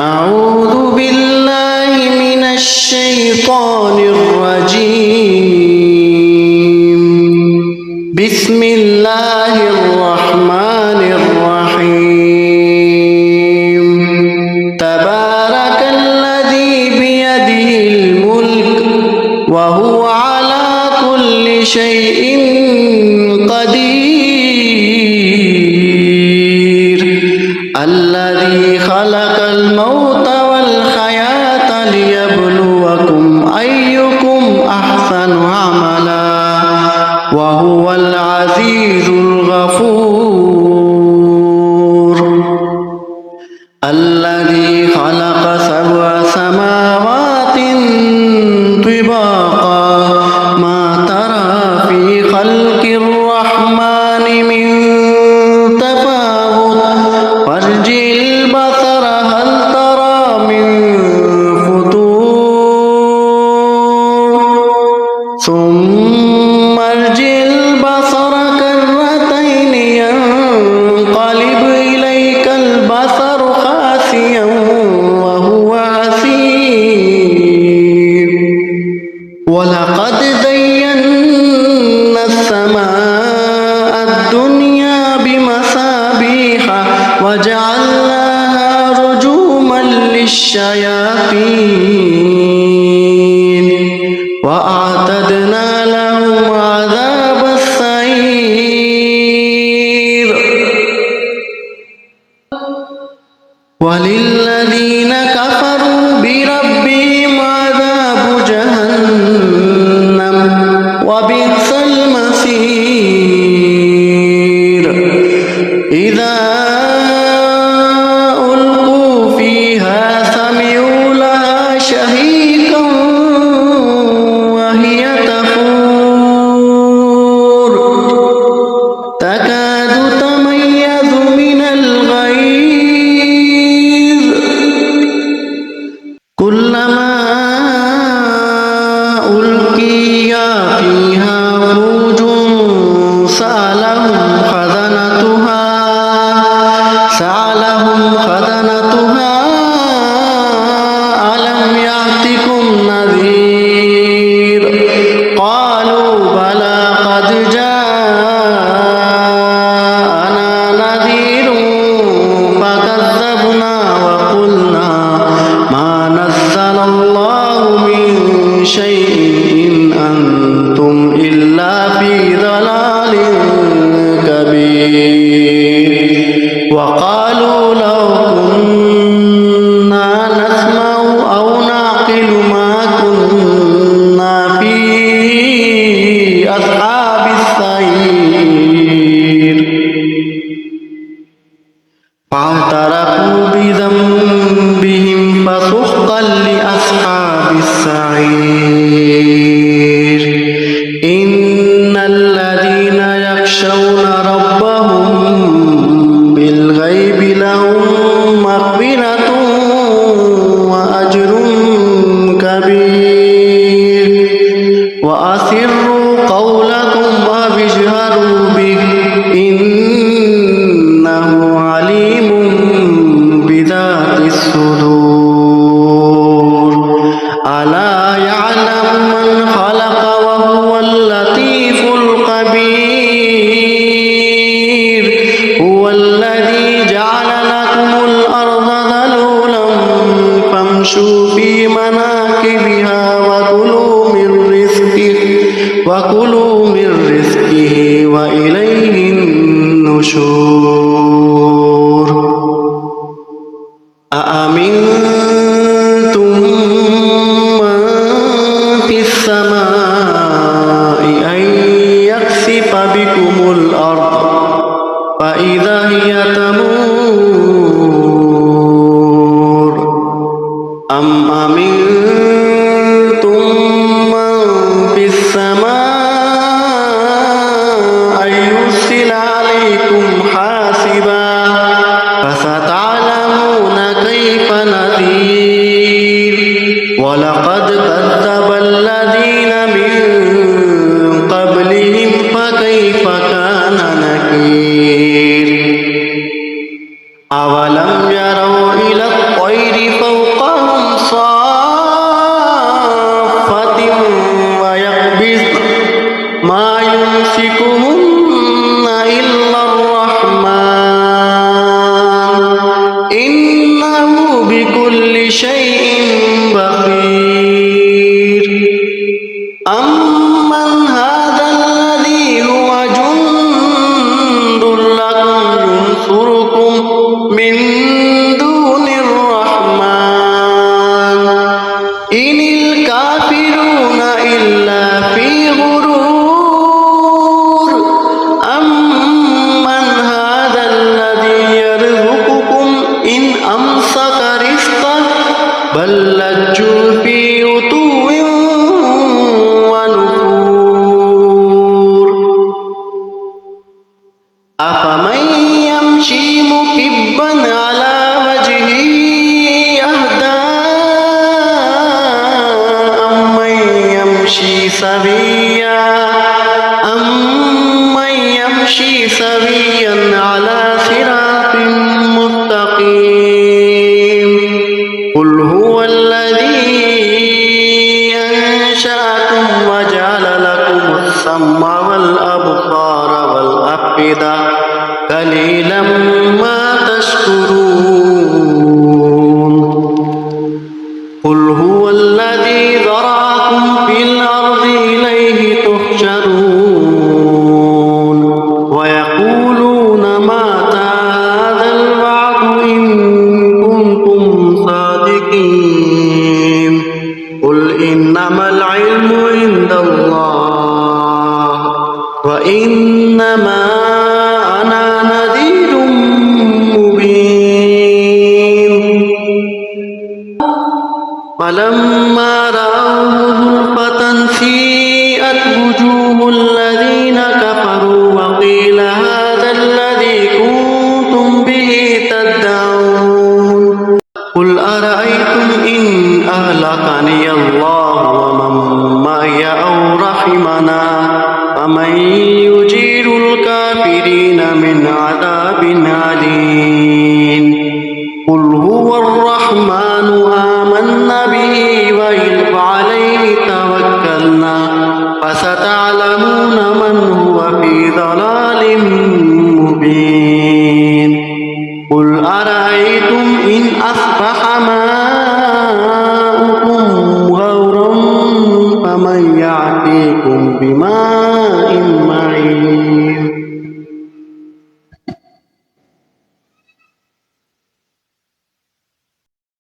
أعوذ بالله من الشيطان الرجيم بسم الله الرحمن الرحيم تبارك الذي بيده الملك وهو على كل شيء قدير الذي خلق الموت والحياة ليبلوكم أيكم أحسن عملا وهو العزيز الغفور الذي خلق سبع سماوات طباقا ما ترى في خلق الرحمن من تفاوت فارجع البصر هل ترى من فطور ثم ارجع البصر كرتين ينقلب إليك البصر خاسئا وهو حسير ولقد زينا السماء الدنيا بمصابيح وجعلناها رجوما للشياطين وأعتدنا لهم عذاب السعير وللذين كفروا بربهم عذاب جهنم وبئس المصير إذا ألقوا فيها سمعوا لها شهيقا وهي تفور تكاد تميز من الغيظ كلما ألقي فيها فوج سألهم خزنتها ألم يأتكم نذير قالوا بلى قد جاءنا نذير فكذبنا وقلنا ما نزل الله من شيء إن أنتم إلا في ضلال كبير وقالوا لو كنا نسمع أو نعقل ما كنا في أصحاب السعير فاعترفوا بذنبهم فسحقا لأصحاب السعير إن الذين يخشون ربهم بالغيب لهم مغفرة وأجر كبير وأسروا قولكم وابجهروا به إنه عليم بذات الصدور ألا يعلم من خلق وهو اللطيف الخبير هو الذي جعل لكم الأرض ذلولا فامشوا في مناكبها وكلوا من رزقه وإليه النشور أأمنتم من في السماء أن يخسف بكم الأرض فإذا هي تمور أم أمنتم من في السماء أن يرسل عليكم حاسبا فستعلمون كيف نذير ولقد كذب الذين من قبلهم فكيف كان نكير أولم يروا إلى الطير إنه بكل شيء بصير أمن هذا الذي هو جند لكم ينصركم من دون الرحمن إن الكافرون إلا في غرور أمن هذا الذي يرزقكم إن أمسك رزقه بل لجوا في عتو ونفور أفمن يمشي مكبا على وجهه أهدى أمن يمشي سويا على صراط مستقيم قل هو الذي أنشأكم وجعل لكم السمع والأبصار والأفئدة قليلا ما تشكرون قل هو الذي ذرأكم في الأرض إليه تحشرون ويقولون متى هذا الوعد إن كنتم صادقين قل إنما العلم عند الله وإنما أنا نذير مبين فلما رأوه زلفة سيئت وجوه الذين كفروا وقيل هذا الذي كنتم به تدعون قل أرأيتم إن أهلكني الله ومن معي أو رحمنا فمن يجير الكافرين من عذاب أليم قل هو الرحمن آمنا به وعليه توكلنا فستعلمون من هو في ضلال مبين قل أرأيتم إن أصبح